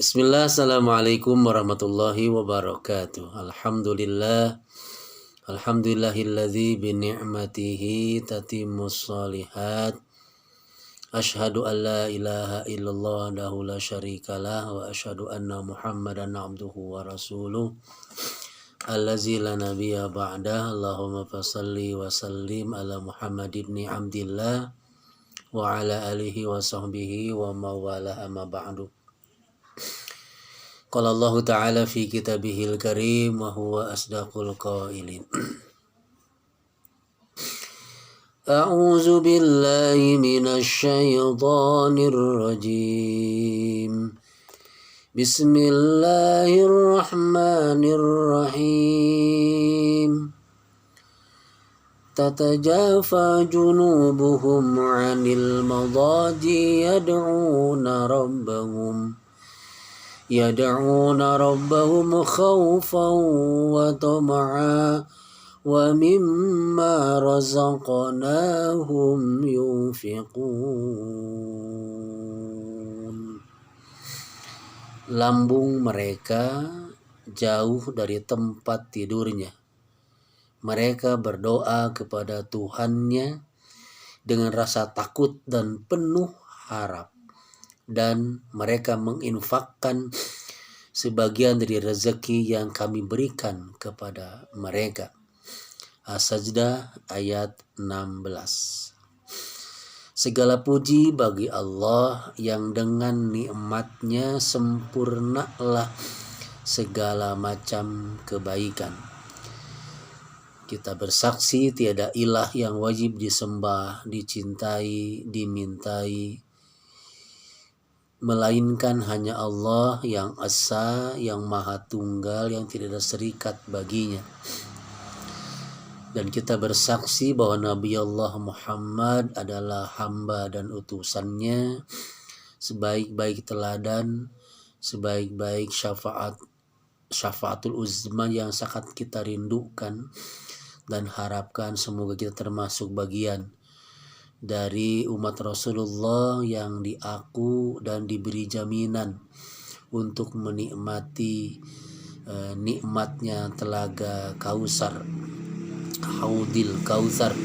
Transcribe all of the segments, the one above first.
Bismillah, assalamualaikum warahmatullahi wabarakatuh. Alhamdulillahilladzi bini'matihi tatimmus shalihat. Ashhadu an la ilaha illallah wahdahu la syarikalah wa ashhadu anna Muhammadan abduhu wa rasuluh. Allazi la nabiyya ba'dah. Allahumma fassalli wa sallim ala Muhammad ibn Abdillah wa ala alihi wa sahbihi wa mawala amma ba'du. Qala Allah Ta'ala fi kitabihil karim wa huwa asdaqul qailin. A'udzu billahi minasy syaithanir rajim. Bismillahirrahmanirrahim. Tatajafa junubuhum 'anil madaji يدعون ربهم خوفا وطمعا ومما رزقناهم ينفقون. Lambung mereka jauh dari tempat tidurnya. Mereka berdoa kepada Tuhannya dengan rasa takut dan penuh harap. Dan mereka menginfakkan sebagian dari rezeki yang kami berikan kepada mereka. As-Sajdah ayat 16. Segala puji bagi Allah yang dengan nikmatnya sempurnalah segala macam kebaikan. Kita bersaksi tiada ilah yang wajib disembah, dicintai, dimintai, melainkan hanya Allah yang Esa, yang Maha Tunggal, yang tidak ada serikat baginya. Dan kita bersaksi bahwa Nabi Allah Muhammad adalah hamba dan utusannya, sebaik-baik teladan, sebaik-baik syafaatul uzma yang sangat kita rindukan dan harapkan semoga kita termasuk bagian dari umat Rasulullah yang diaku dan diberi jaminan untuk menikmati nikmatnya telaga Kausar, Haudil Kausar,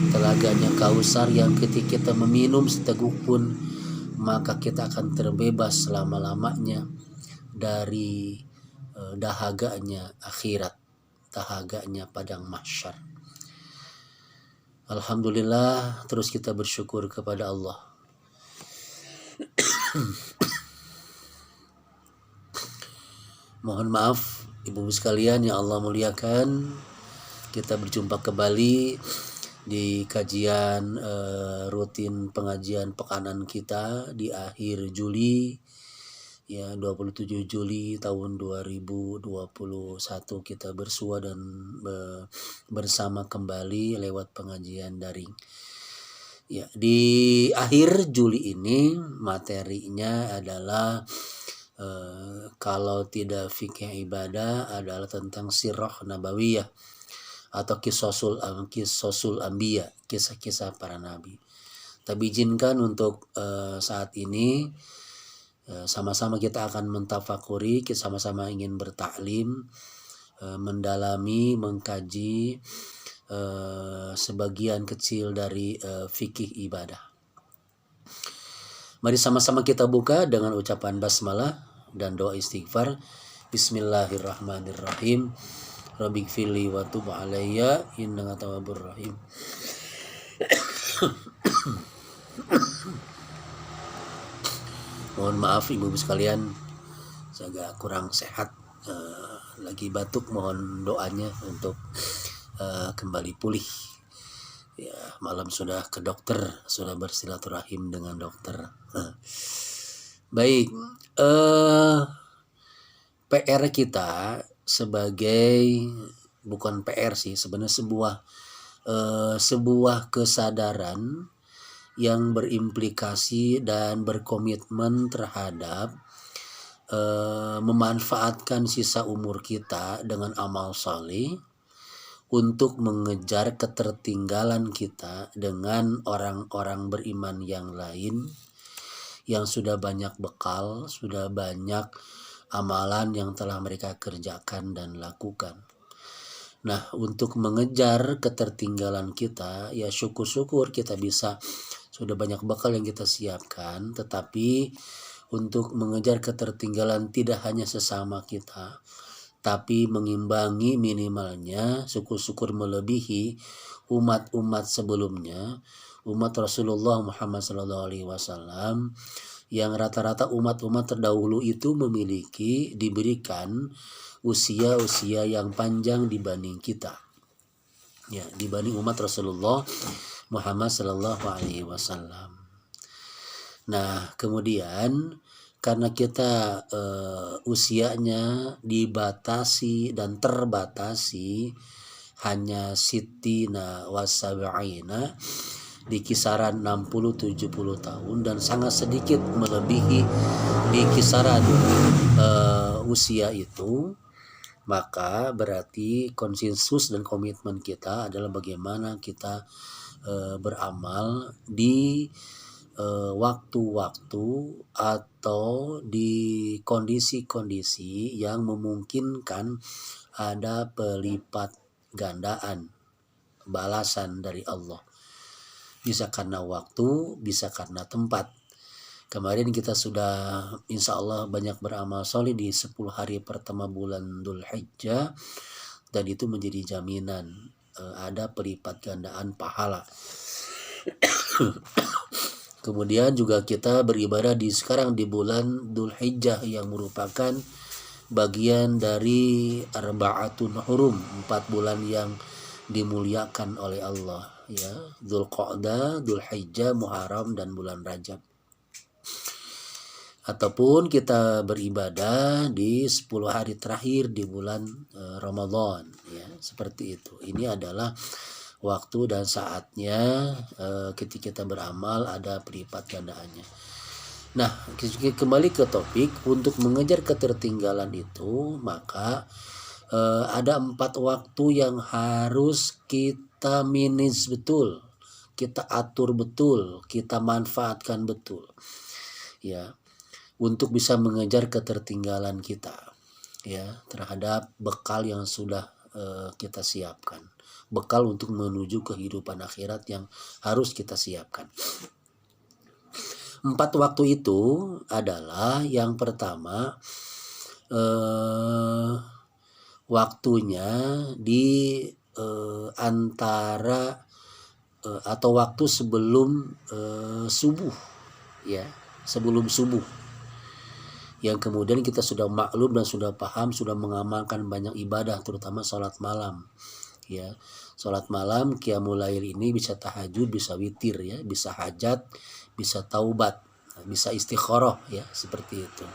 telaganya Kausar yang ketika kita meminum seteguk pun maka kita akan terbebas selama-lamanya dari dahaganya akhirat, dahaganya padang mahsyar. Alhamdulillah, terus kita bersyukur kepada Allah. Mohon maaf ibu-ibu sekalian yang Allah muliakan. Kita berjumpa kembali di kajian rutin pengajian pekanan kita di akhir Juli, ya 27 Juli tahun 2021 kita bersua dan bersama kembali lewat pengajian daring. Ya, di akhir Juli ini materinya adalah kalau tidak fikih ibadah adalah tentang sirah nabawiyah atau kisosul anbiya, kisah-kisah para nabi. Tapi izinkan untuk saat ini sama-sama kita akan mentafakuri, kita sama-sama ingin bertaklim, mendalami, mengkaji sebagian kecil dari fikih ibadah. Mari sama-sama kita buka dengan ucapan basmalah dan doa istighfar. Bismillahirrahmanirrahim. Rabbighfirli wa tub alayya innaka tawwabur rahim. Mohon maaf ibu-ibu sekalian, saya agak kurang sehat, lagi batuk, mohon doanya untuk kembali pulih. Ya, malam sudah ke dokter, sudah bersilaturahim dengan dokter. Baik, PR kita sebagai, bukan PR sih sebenarnya, sebuah kesadaran yang berimplikasi dan berkomitmen terhadap memanfaatkan sisa umur kita dengan amal saleh untuk mengejar ketertinggalan kita dengan orang-orang beriman yang lain yang sudah banyak bekal, sudah banyak amalan yang telah mereka kerjakan dan lakukan. Nah, untuk mengejar ketertinggalan kita, ya syukur-syukur kita bisa sudah banyak bekal yang kita siapkan, tetapi untuk mengejar ketertinggalan tidak hanya sesama kita, tapi mengimbangi minimalnya syukur-syukur melebihi umat-umat sebelumnya, umat Rasulullah Muhammad SAW, yang rata-rata umat-umat terdahulu itu diberikan usia-usia yang panjang dibanding kita, ya, dibanding umat Rasulullah Muhammad SAW. Nah, kemudian karena kita usianya dibatasi dan terbatasi hanya sitina wasab'ina, di kisaran 60-70 tahun, dan sangat sedikit melebihi di kisaran usia itu, maka berarti konsensus dan komitmen kita adalah bagaimana kita beramal di waktu-waktu atau di kondisi-kondisi yang memungkinkan ada pelipat gandaan balasan dari Allah. Bisa karena waktu, bisa karena tempat. Kemarin kita sudah insya Allah banyak beramal soleh di 10 hari pertama bulan Dzul Hijjah, dan itu menjadi jaminan ada pelipat gandaan pahala. Kemudian juga kita beribadah sekarang di bulan Dzul Hijjah yang merupakan bagian dari Arba'atun Hurum, 4 bulan yang dimuliakan oleh Allah, ya, Dzulqa'dah, Dzul Hijjah, Muharram, dan bulan Rajab. Ataupun kita beribadah di 10 hari terakhir di bulan Ramadan, ya, seperti itu. Ini adalah waktu dan saatnya ketika kita beramal ada pelipat gandaannya. Nah, kembali ke topik, untuk mengejar ketertinggalan itu maka ada 4 waktu yang harus kita manage betul, kita atur betul, kita manfaatkan betul, ya, untuk bisa mengejar ketertinggalan kita, ya, terhadap bekal yang sudah kita siapkan, bekal untuk menuju kehidupan akhirat yang harus kita siapkan. 4 waktu itu adalah, yang pertama waktunya di antara atau waktu sebelum subuh, ya, sebelum subuh, yang kemudian kita sudah maklum dan sudah paham, sudah mengamalkan banyak ibadah, terutama sholat malam, ya. Sholat malam qiyamul lail ini bisa tahajud, bisa witir, ya, bisa hajat, bisa taubat, bisa istikharah, ya, seperti itu.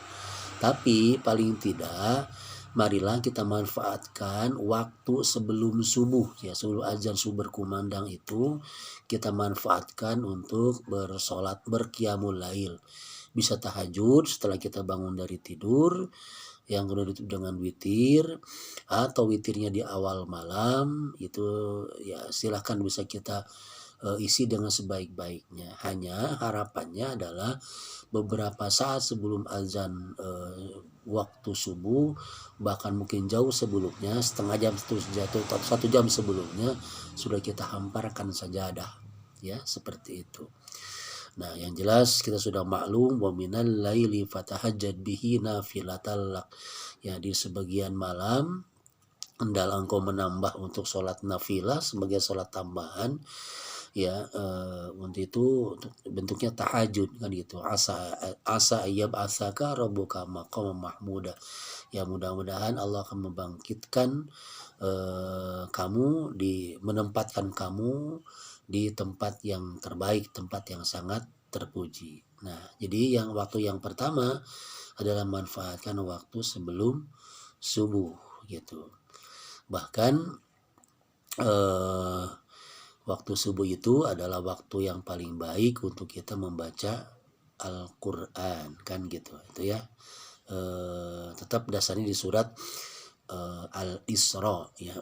Tapi paling tidak marilah kita manfaatkan waktu sebelum subuh, ya, sebelum azan subuh berkumandang itu kita manfaatkan untuk bersolat, berqiyamul lail. Bisa tahajud setelah kita bangun dari tidur, yang kedua ditutup dengan witir, atau witirnya di awal malam, itu ya silahkan bisa kita isi dengan sebaik-baiknya. Hanya harapannya adalah beberapa saat sebelum azan waktu subuh, bahkan mungkin jauh sebelumnya, setengah jam jatuh 1 jam sebelumnya sudah kita hamparkan sajadah, ya, seperti itu. Nah, yang jelas kita sudah maklum, wa minal laili fatahajjad bihi nafilatal lak, ya, di sebagian malam hendaklah engkau menambah untuk sholat nafilah sebagai sholat tambahan, ya, untuk itu bentuknya tahajud, kan gitu. Asa ayyab asaka rabbuka maqam mahmuda, ya, mudah-mudahan Allah akan membangkitkan kamu, menempatkan kamu di tempat yang terbaik, tempat yang sangat terpuji. Nah, jadi waktu yang pertama adalah manfaatkan waktu sebelum subuh, gitu. Bahkan waktu subuh itu adalah waktu yang paling baik untuk kita membaca Al-Quran, kan gitu, itu ya. Tetap dasarnya di surat Al-Isra, ya,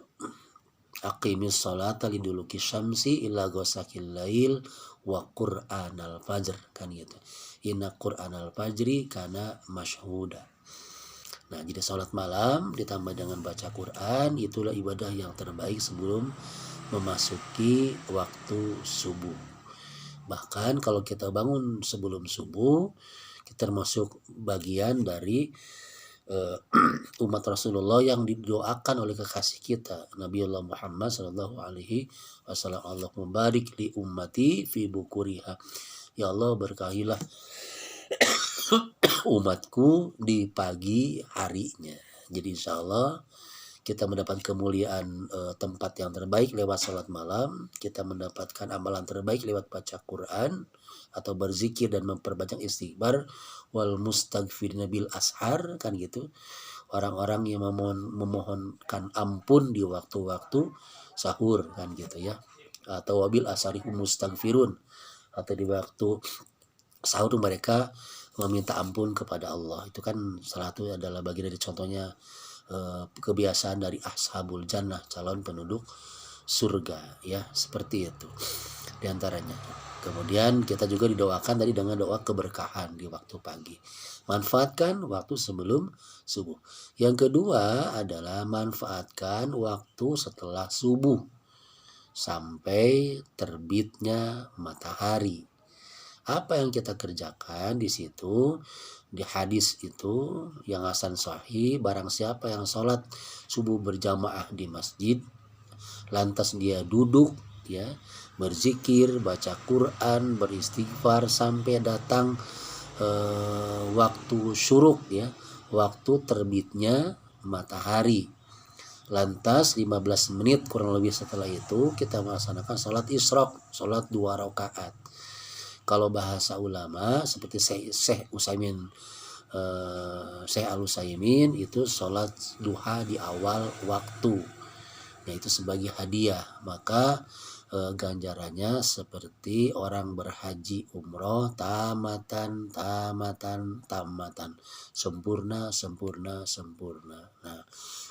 Aqimis sholata liduluki syamsi illa ghasaqil lail wa qur'anal fajr, kan gitu. Inna qur'anal fajri kana masyhuda. Nah, jadi salat malam ditambah dengan baca Quran itulah ibadah yang terbaik sebelum memasuki waktu subuh. Bahkan kalau kita bangun sebelum subuh, kita termasuk bagian dari umat Rasulullah yang didoakan oleh kekasih kita Nabiullah Muhammad sallallahu alaihi wasallam. Allahumma barik li ummati fi bukuriha. Ya Allah, berkahilah umatku di pagi harinya. Jadi insya Allah kita mendapat kemuliaan tempat yang terbaik lewat salat malam, kita mendapatkan amalan terbaik lewat baca Quran atau berzikir dan memperbanyak istighfar, wal mustaghfirina bil ashar, kan gitu. Orang-orang yang memohonkan ampun di waktu-waktu sahur, kan gitu ya. Atau wabil ashari mustaghfirun, atau di waktu sahur mereka meminta ampun kepada Allah. Itu kan salah satu adalah bagian dari contohnya kebiasaan dari ashabul jannah, calon penduduk surga, ya, seperti itu diantaranya. Kemudian kita juga didoakan tadi dengan doa keberkahan di waktu pagi. Manfaatkan waktu sebelum subuh. Yang kedua adalah manfaatkan waktu setelah subuh sampai terbitnya matahari. Apa yang kita kerjakan di situ? Di hadis itu yang hasan sahih, barang siapa yang sholat subuh berjamaah di masjid, lantas dia duduk, ya, berzikir, baca Quran, beristighfar sampai datang waktu syuruk, ya, waktu terbitnya matahari. Lantas 15 menit kurang lebih setelah itu kita melaksanakan sholat isyraq, sholat 2 rakaat. Kalau bahasa ulama seperti Syekh Al-Utsaimin itu sholat duha di awal waktu, yaitu sebagai hadiah. Maka ganjarannya seperti orang berhaji umroh, tamatan, sempurna. Nah,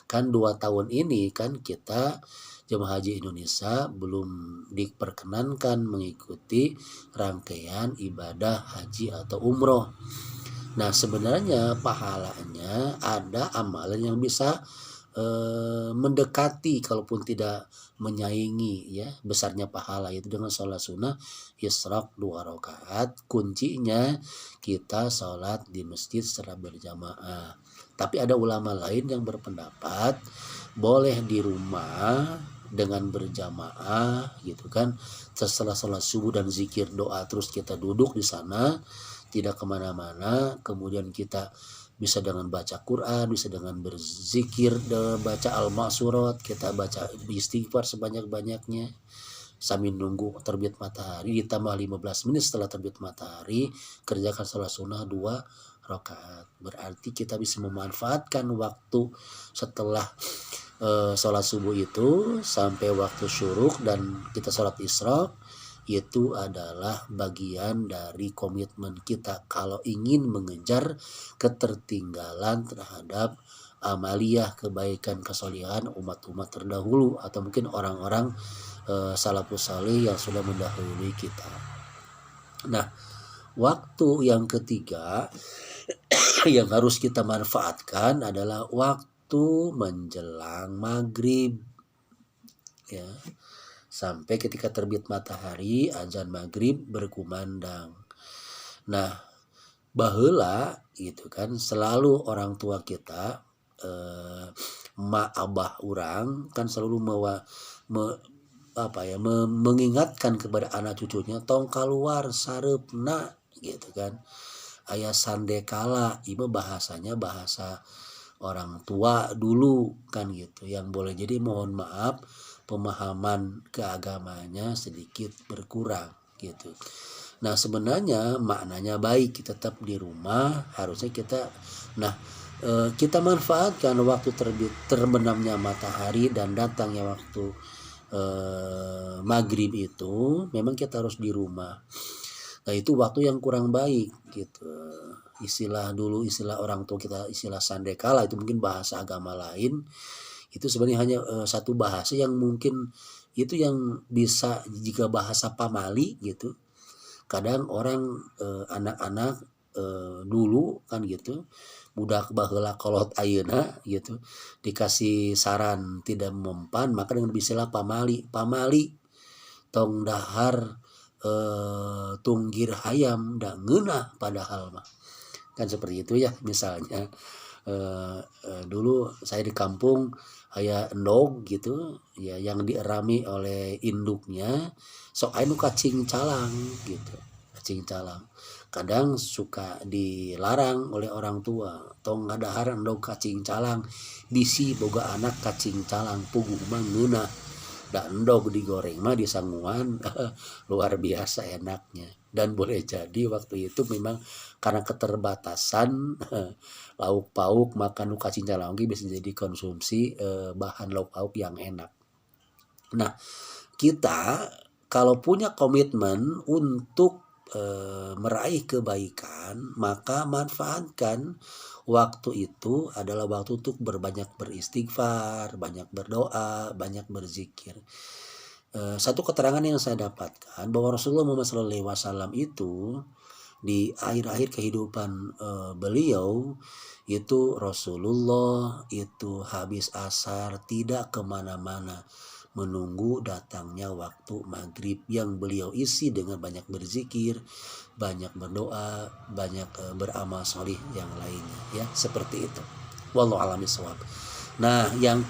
kan 2 tahun ini kan kita jemaah haji Indonesia belum diperkenankan mengikuti rangkaian ibadah haji atau umroh. Nah, sebenarnya pahalanya ada amalan yang bisa mendekati, kalaupun tidak menyaingi, ya, besarnya pahala, itu dengan sholat sunnah isyraq 2 rakaat. Kuncinya kita sholat di masjid secara berjamaah. Tapi ada ulama lain yang berpendapat boleh di rumah dengan berjamaah, gitu kan. Setelah sholat subuh dan zikir doa terus kita duduk di sana, tidak kemana-mana. Kemudian kita bisa dengan baca Quran, bisa dengan berzikir, baca al-ma'surat, kita baca istighfar sebanyak-banyaknya sambil nunggu terbit matahari. Ditambah 15 menit setelah terbit matahari kerjakan sholat sunnah 2 rakaat. Berarti kita bisa memanfaatkan waktu setelah sholat subuh itu sampai waktu syuruk dan kita sholat isyraq. Itu adalah bagian dari komitmen kita kalau ingin mengejar ketertinggalan terhadap amaliyah kebaikan kesolihan umat-umat terdahulu atau mungkin orang-orang salafus salih yang sudah mendahului kita. Nah, waktu yang ketiga yang harus kita manfaatkan adalah waktu menjelang maghrib, ya, sampai ketika terbit matahari azan maghrib berkumandang. Nah, baheula gitu kan selalu orang tua kita ma abah urang kan selalu mengingatkan kepada anak cucunya tong keluar sareupna, gitu kan. Aya sandekala, ibu bahasanya bahasa orang tua dulu kan gitu, yang boleh jadi mohon maaf pemahaman keagamanya sedikit berkurang gitu. Nah, sebenarnya maknanya baik, tetap di rumah harusnya kita kita manfaatkan waktu terbenamnya matahari dan datangnya waktu maghrib itu memang kita harus di rumah. Nah, itu waktu yang kurang baik gitu. Istilah orang tua kita, istilah sandekala, itu mungkin bahasa agama lain. Itu sebenarnya hanya satu bahasa yang mungkin itu yang bisa jika bahasa pamali gitu. Kadang orang anak-anak dulu kan gitu budak baheula kolot ayeuna gitu dikasih saran tidak mempan maka dengan istilah pamali tong dahar tunggir hayam da ngeunah padahal mah kan seperti itu ya. Misalnya dulu saya di kampung aya endog gitu ya yang dierami oleh induknya sok aya nu kacing calang gitu. Cing calang kadang suka dilarang oleh orang tua tong ngadahar endog kacing calang bisi boga anak kacing calang puguh mah ngeunah da endog digoreng mah disangguan luar biasa enaknya. Dan boleh jadi waktu itu memang karena keterbatasan lauk pauk makan nu kacing calang bisa jadi konsumsi bahan lauk pauk yang enak. Nah kita kalau punya komitmen untuk meraih kebaikan maka manfaatkan waktu itu adalah waktu untuk berbanyak beristighfar, banyak berdoa, banyak berzikir. Satu keterangan yang saya dapatkan bahwa Rasulullah Muhammad SAW itu di akhir-akhir kehidupan beliau itu Rasulullah itu habis asar tidak kemana-mana menunggu datangnya waktu maghrib yang beliau isi dengan banyak berzikir, banyak berdoa, banyak beramal solih yang lainnya ya seperti itu. Wallahu a'lam bishawab. Nah yang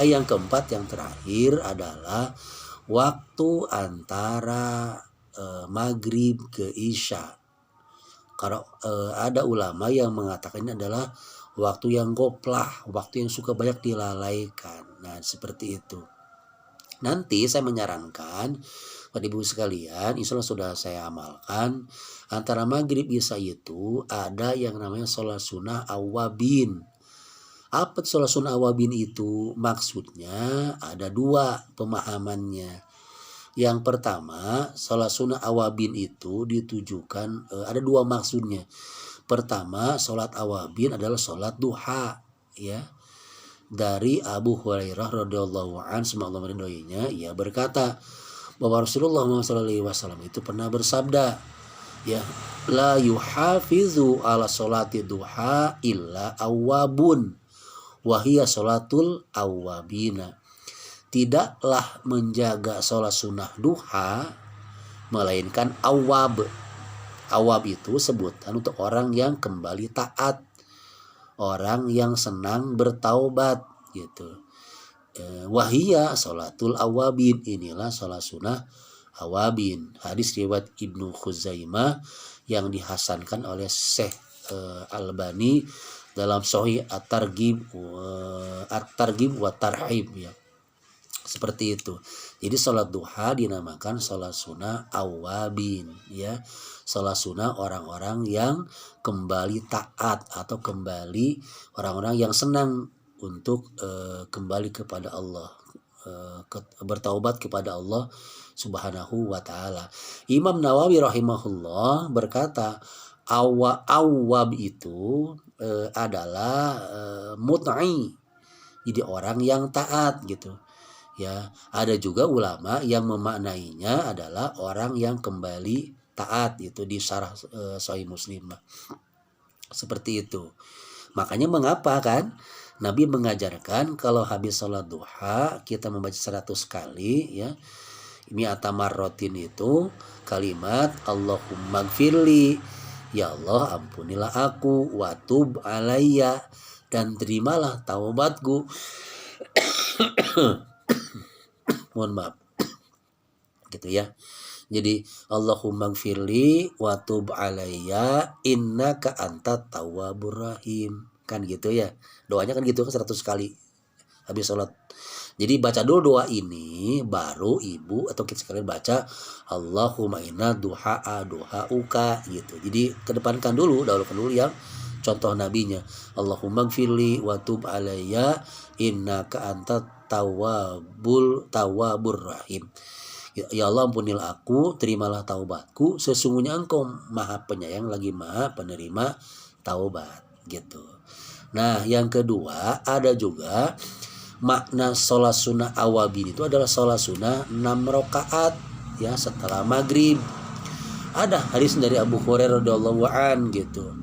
yang keempat yang terakhir adalah waktu antara maghrib ke isya. Kalau ada ulama yang mengatakan ini adalah waktu yang goplah, waktu yang suka banyak dilalaikan. Nah seperti itu. Nanti saya menyarankan Bapak Ibu sekalian, insya Allah sudah saya amalkan antara maghrib isya itu ada yang namanya sholat sunnah awabin. Apa sholat sunnah awabin itu? Maksudnya ada dua pemahamannya. Yang pertama, sholat sunnah awabin itu ditujukan ada dua maksudnya. Pertama, sholat awabin adalah sholat duha, ya. Dari Abu Hurairah radhiyallahu anhu semoga Allah meridhoinya, ia berkata bahwa Rasulullah SAW itu pernah bersabda, ya, la yuhafizu ala sholati duha illa awabun wahia sholatul awabina. Tidaklah menjaga sholat sunnah duha melainkan awab. Awab itu sebutan untuk orang yang kembali taat, orang yang senang bertaubat gitu. Wahia sholatul awabin, inilah sholat sunnah awabin. Hadis riwayat Ibnu Khuzaimah yang dihasankan oleh Syekh Albani dalam Sahih At-Targhib wa Tarhib ya. Seperti itu. Jadi sholat duha dinamakan sholat sunnah awabin ya. Sholat sunnah orang-orang yang kembali taat atau kembali orang-orang yang senang untuk kembali kepada Allah, bertaubat kepada Allah Subhanahu wa taala. Imam Nawawi rahimahullah berkata awab itu adalah mut'i. Jadi orang yang taat gitu. Ya, ada juga ulama yang memaknainya adalah orang yang kembali taat itu di syarah Sahih Muslim. Seperti itu. Makanya mengapa kan Nabi mengajarkan kalau habis sholat duha kita membaca 100 kali ya. Ini atamarrotin itu kalimat Allahumma gfirli, ya Allah ampunilah aku, watub alayya, dan terimalah taubatku. Mohon maaf gitu ya. Jadi Allahumma gfirli watub alayya innaka antat tawwabur rahim, kan gitu ya. Doanya kan gitu kan 100 kali habis sholat. Jadi baca dulu doa ini baru ibu atau kita sekalian baca Allahumma inna duhauka gitu. Jadi kedepankan dulu, dahulukan dulu yang contoh nabinya. Allahumma gfirli watub alayya innaka antat tawwabur rahim. Ya Allah ampunilah aku, terimalah taubatku, sesungguhnya engkau maha penyayang lagi maha penerima taubat gitu. Nah yang kedua ada juga makna sholat sunnah awabin itu adalah sholat sunnah 6 rakaat ya setelah maghrib. Ada hadis dari Abu Hurairah radhiyallahu an gitu.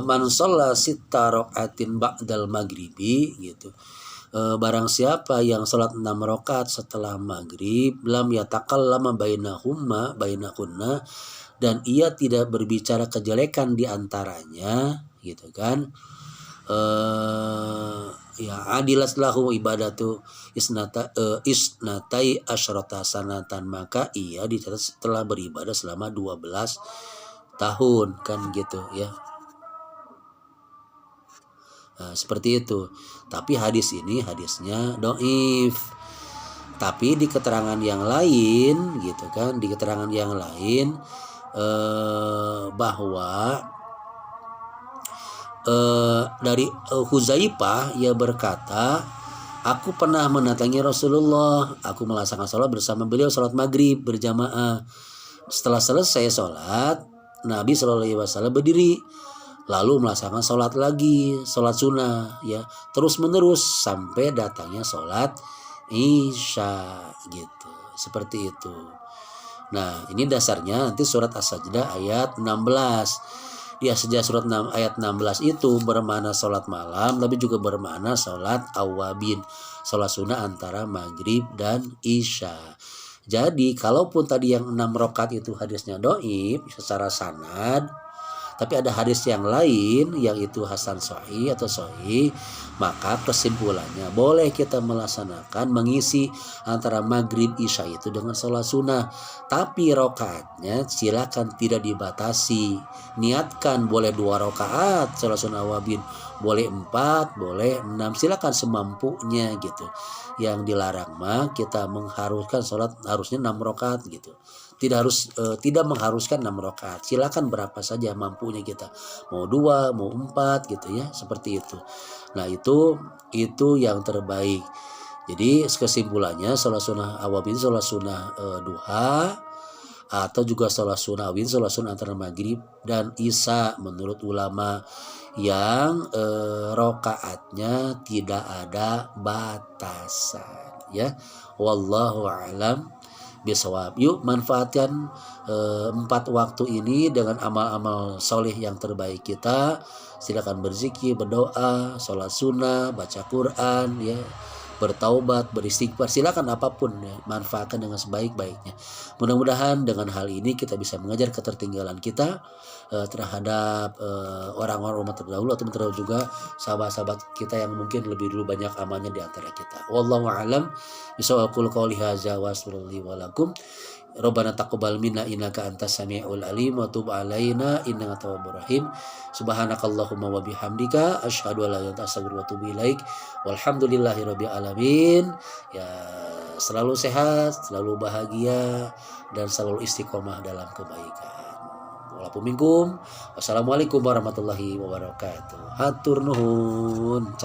Man shalla sitta rakaatin ba'dal maghribi gitu. Barang siapa yang sholat 6 rakaat setelah maghrib, lam yatakallama bainakunna, dan ia tidak berbicara kejelekan di antaranya gitu kan. Ya adilas lahu ibadatu isnatai asyrata sanatan, maka ia dicatat telah beribadah selama 12 tahun kan gitu ya. Nah, seperti itu. Tapi hadisnya dhaif. Tapi di keterangan yang lain gitu kan, di keterangan yang lain bahwa dari Huzaifah ia berkata, aku pernah mendatangi Rasulullah, aku melaksanakan sholat bersama beliau, sholat maghrib berjamaah. Setelah selesai sholat, Nabi SAW berdiri, lalu melaksanakan sholat lagi, sholat sunnah ya, terus menerus sampai datangnya sholat Isya gitu, seperti itu. Nah ini dasarnya nanti surat As-Sajdah ayat 16. Di As-Sajdah surat 6 ayat 16 itu bermakna sholat malam, tapi juga bermakna sholat awabin, sholat sunnah antara maghrib dan isya. Jadi kalaupun tadi yang 6 rakaat itu hadisnya dhaif secara sanad, tapi ada hadis yang lain yang itu hasan sahih atau sahih, maka kesimpulannya boleh kita melaksanakan mengisi antara maghrib isya itu dengan sholat sunnah, tapi rakaatnya silakan tidak dibatasi. Niatkan boleh 2 rakaat sholat sunnah awabin, boleh 4, boleh 6, silakan semampunya gitu. Yang dilarang mah kita mengharuskan sholat harusnya 6 rakaat gitu. Tidak mengharuskan 6 rakaat. Silakan berapa saja mampunya kita. Mau 2, mau 4 gitu ya, seperti itu. Nah, itu yang terbaik. Jadi kesimpulannya sholat sunnah awabin, sholat sunnah duha, atau juga sholat sunnah awabin, sholat sunnah antara maghrib dan isya menurut ulama yang rakaatnya tidak ada batasan ya. Wallahu a'lam bisawab. Yuk manfaatkan 4 waktu ini dengan amal-amal soleh yang terbaik kita. Silakan berzikir, berdoa, sholat sunnah, baca Quran ya, bertaubat, beristighfar, silakan apapun ya, manfaatkan dengan sebaik-baiknya. Mudah-mudahan dengan hal ini kita bisa mengajar ketertinggalan kita terhadap orang-orang umat terdahulu, atau terhadap juga sahabat-sahabat kita yang mungkin lebih dulu banyak amalnya di antara kita. Wallahu a'lam bishawab. Aqulu qouli hadza wa astaghfirullahi wa lakum. Rabbana taqabbal minna innaka antas samiul alim wa tub alaina innaka tawwabur rahim. Subhanakallahumma wa bihamdika asyhadu an la ilaha illa anta astaghfiruka wa atubu ilaik. Walhamdulillahirabbil alamin. Ya, selalu sehat, selalu bahagia, dan selalu istiqomah dalam kebaikan. Walaupun minkum. Wassalamualaikum warahmatullahi wabarakatuh. Hatur nuhun.